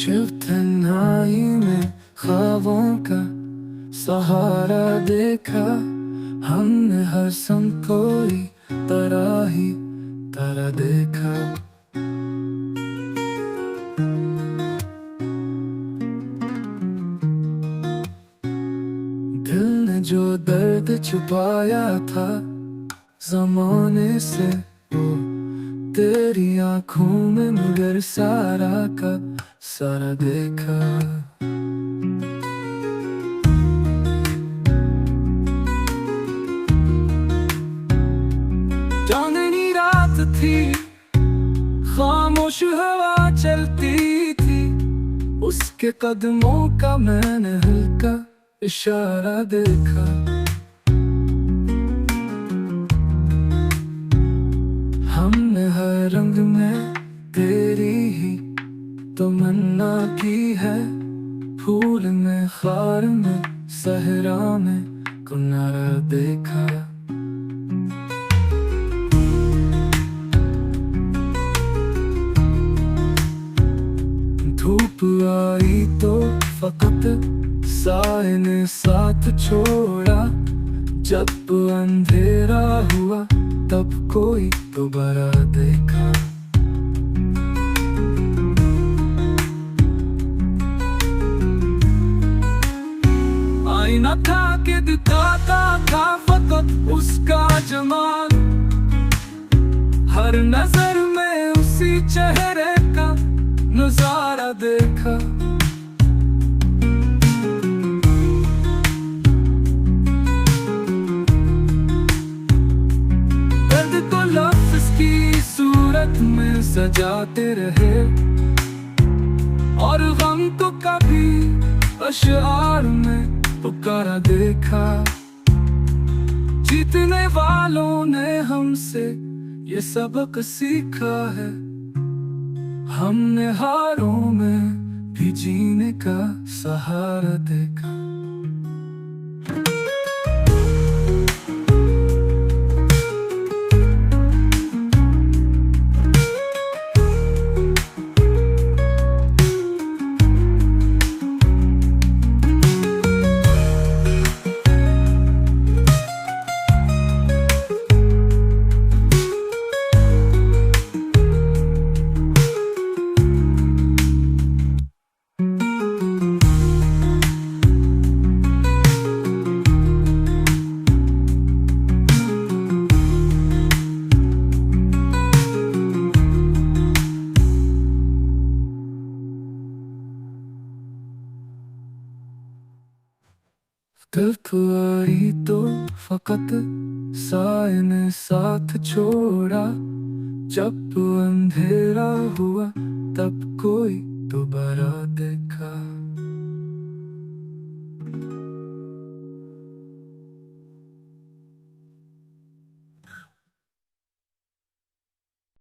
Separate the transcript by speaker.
Speaker 1: शिव तन्हाई में ख्वाबों का सहारा देखा हमने, हर सम कोई तरह ही तरह देखा। दिल ने जो दर्द छुपाया था ज़माने से, वो तेरी आंखों में मगर सारा का सारा देखा। चांदनी रात थी, खामोश हवा चलती थी, उसके कदमों का मैंने हल्का इशारा देखा। हमने हर रंग में तेरी ही तमन्ना की है, फूल में खार में सहरा में किनारा देखा। धूप आई तो फकत साए ने साथ छोड़ा, जब अंधेरा हुआ तब कोई दोबारा देखा। आईना था के दिखाता था फकत उसका जमाल, हर नजर में उसी चेहरे का नजारा देखा। दर्द को लफ्ज़ की सूरत में सजाते रहे, और गम को कभी अशआर में पुकारा देखा। जीतने वालों ने हमसे ये सबक सीखा है, हमने हारों में भी जीने का सहारा देखा। तब आई तो फकत साए ने साथ छोड़ा, जब अंधेरा हुआ तब कोई दोबारा देखा।